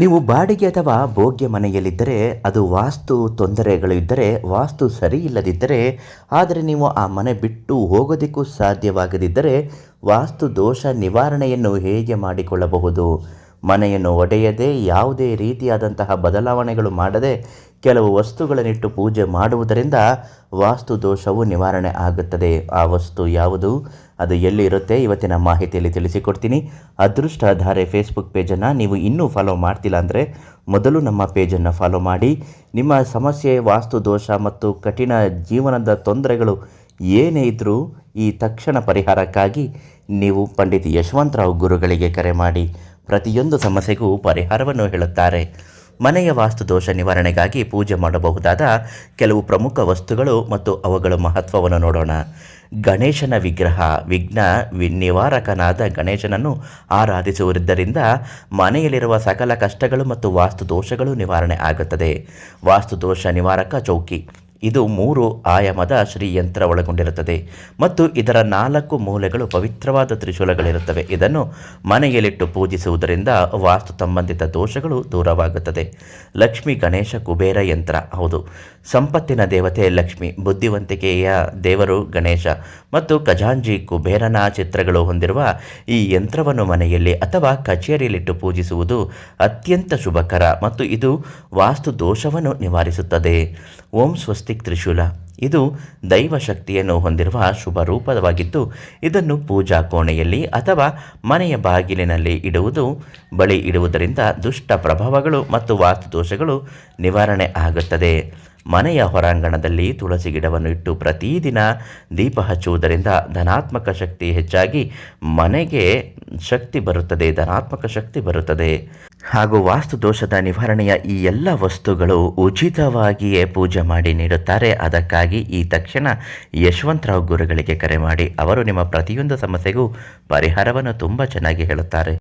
ನೀವು ಬಾಡಿಗೆ ಅಥವಾ ಭೋಗ್ಯ ಮನೆಯಲ್ಲಿದ್ದರೆ ಅದು ವಾಸ್ತು ತೊಂದರೆಗಳು ಇದ್ದರೆ, ವಾಸ್ತು ಸರಿ ಇಲ್ಲದಿದ್ದರೆ, ಆದರೆ ನೀವು ಆ ಮನೆ ಬಿಟ್ಟು ಹೋಗೋದಕ್ಕೂ ಸಾಧ್ಯವಾಗದಿದ್ದರೆ ವಾಸ್ತು ದೋಷ ನಿವಾರಣೆಯನ್ನು ಹೇಗೆ ಮಾಡಿಕೊಳ್ಳಬಹುದು? ಮನೆಯನ್ನು ಒಡೆಯದೆ ಯಾವುದೇ ರೀತಿಯಾದಂತಹ ಬದಲಾವಣೆಗಳು ಮಾಡದೆ ಕೆಲವು ವಸ್ತುಗಳನ್ನಿಟ್ಟು ಪೂಜೆ ಮಾಡುವುದರಿಂದ ವಾಸ್ತು ದೋಷವು ನಿವಾರಣೆ ಆಗುತ್ತದೆ. ಆ ವಸ್ತು ಯಾವುದು, ಅದು ಎಲ್ಲಿ ಇರುತ್ತೆ, ಇವತ್ತಿನ ಮಾಹಿತಿಯಲ್ಲಿ ತಿಳಿಸಿಕೊಡ್ತೀನಿ. ಅದೃಷ್ಟಧಾರೆ ಫೇಸ್ಬುಕ್ ಪೇಜನ್ನು ನೀವು ಇನ್ನೂ ಫಾಲೋ ಮಾಡ್ತಿಲ್ಲ ಅಂದರೆ ಮೊದಲು ನಮ್ಮ ಪೇಜನ್ನು ಫಾಲೋ ಮಾಡಿ. ನಿಮ್ಮ ಸಮಸ್ಯೆ, ವಾಸ್ತು ದೋಷ ಮತ್ತು ಕಠಿಣ ಜೀವನದ ತೊಂದರೆಗಳು ಏನೇ ಇದ್ದರೂ ಈ ತಕ್ಷಣ ಪರಿಹಾರಕ್ಕಾಗಿ ನೀವು ಪಂಡಿತ್ ಯಶವಂತರಾವ್ ಗುರುಗಳಿಗೆ ಕರೆ ಮಾಡಿ. ಪ್ರತಿಯೊಂದು ಸಮಸ್ಯೆಗೂ ಪರಿಹಾರವನ್ನು ಹೇಳುತ್ತಾರೆ. ಮನೆಯ ವಾಸ್ತು ದೋಷ ನಿವಾರಣೆಗಾಗಿ ಪೂಜೆ ಮಾಡಬಹುದಾದ ಕೆಲವು ಪ್ರಮುಖ ವಸ್ತುಗಳು ಮತ್ತು ಅವುಗಳ ಮಹತ್ವವನ್ನು ನೋಡೋಣ. ಗಣೇಶನ ವಿಗ್ರಹ. ವಿಘ್ನ ನಿವಾರಕನಾದ ಗಣೇಶನನ್ನು ಆರಾಧಿಸುವುದರಿಂದ ಮನೆಯಲ್ಲಿರುವ ಸಕಲ ಕಷ್ಟಗಳು ಮತ್ತು ವಾಸ್ತು ದೋಷಗಳು ನಿವಾರಣೆ ಆಗುತ್ತದೆ. ವಾಸ್ತು ದೋಷ ನಿವಾರಕ ಚೌಕಿ. ಇದು 3 ಆಯಾಮದ ಶ್ರೀಯಂತ್ರ ಒಳಗೊಂಡಿರುತ್ತದೆ ಮತ್ತು ಇದರ 4 ಮೂಲೆಗಳು ಪವಿತ್ರವಾದ ತ್ರಿಶೂಲಗಳಿರುತ್ತವೆ. ಇದನ್ನು ಮನೆಯಲ್ಲಿಟ್ಟು ಪೂಜಿಸುವುದರಿಂದ ವಾಸ್ತು ಸಂಬಂಧಿತ ದೋಷಗಳು ದೂರವಾಗುತ್ತದೆ. ಲಕ್ಷ್ಮಿ ಗಣೇಶ ಕುಬೇರ ಯಂತ್ರ. ಹೌದು, ಸಂಪತ್ತಿನ ದೇವತೆ ಲಕ್ಷ್ಮಿ, ಬುದ್ಧಿವಂತಿಕೆಯ ದೇವರು ಗಣೇಶ ಮತ್ತು ಖಜಾಂಜಿ ಕುಬೇರನ ಚಿತ್ರಗಳು ಹೊಂದಿರುವ ಈ ಯಂತ್ರವನ್ನು ಮನೆಯಲ್ಲಿ ಅಥವಾ ಕಚೇರಿಯಲ್ಲಿಟ್ಟು ಪೂಜಿಸುವುದು ಅತ್ಯಂತ ಶುಭಕರ ಮತ್ತು ಇದು ವಾಸ್ತು ದೋಷವನ್ನು ನಿವಾರಿಸುತ್ತದೆ. ಓಂ ಸ್ವಸ್ತಿಕ್ ತ್ರಿಶೂಲ. ಇದು ದೈವ ಶಕ್ತಿಯನ್ನು ಹೊಂದಿರುವ ಶುಭ ರೂಪವಾಗಿದ್ದು, ಇದನ್ನು ಪೂಜಾ ಕೋಣೆಯಲ್ಲಿ ಅಥವಾ ಮನೆಯ ಬಾಗಿಲಿನಲ್ಲಿ ಇಡುವುದರಿಂದ ದುಷ್ಟ ಪ್ರಭಾವಗಳು ಮತ್ತು ವಾಸ್ತು ದೋಷಗಳು ನಿವಾರಣೆ ಆಗುತ್ತದೆ. ಮನೆಯ ಹೊರಾಂಗಣದಲ್ಲಿ ತುಳಸಿ ಗಿಡವನ್ನು ಇಟ್ಟು ಪ್ರತಿದಿನ ದೀಪ ಹಚ್ಚುವುದರಿಂದ ಧನಾತ್ಮಕ ಶಕ್ತಿ ಹೆಚ್ಚಾಗಿ ಮನೆಗೆ ಧನಾತ್ಮಕ ಶಕ್ತಿ ಬರುತ್ತದೆ. ಹಾಗೂ ವಾಸ್ತು ದೋಷದ ನಿವಾರಣೆಯ ಈ ಎಲ್ಲ ವಸ್ತುಗಳು ಉಚಿತವಾಗಿಯೇ ಪೂಜೆ ಮಾಡಿ ನೀಡುತ್ತಾರೆ. ಅದಕ್ಕಾಗಿ ಈ ತಕ್ಷಣ ಯಶವಂತರಾವ್ ಗುರುಗಳಿಗೆ ಕರೆ ಮಾಡಿ. ಅವರು ನಿಮ್ಮ ಪ್ರತಿಯೊಂದು ಸಮಸ್ಯೆಗೂ ಪರಿಹಾರವನ್ನು ತುಂಬ ಚೆನ್ನಾಗಿ ಹೇಳುತ್ತಾರೆ.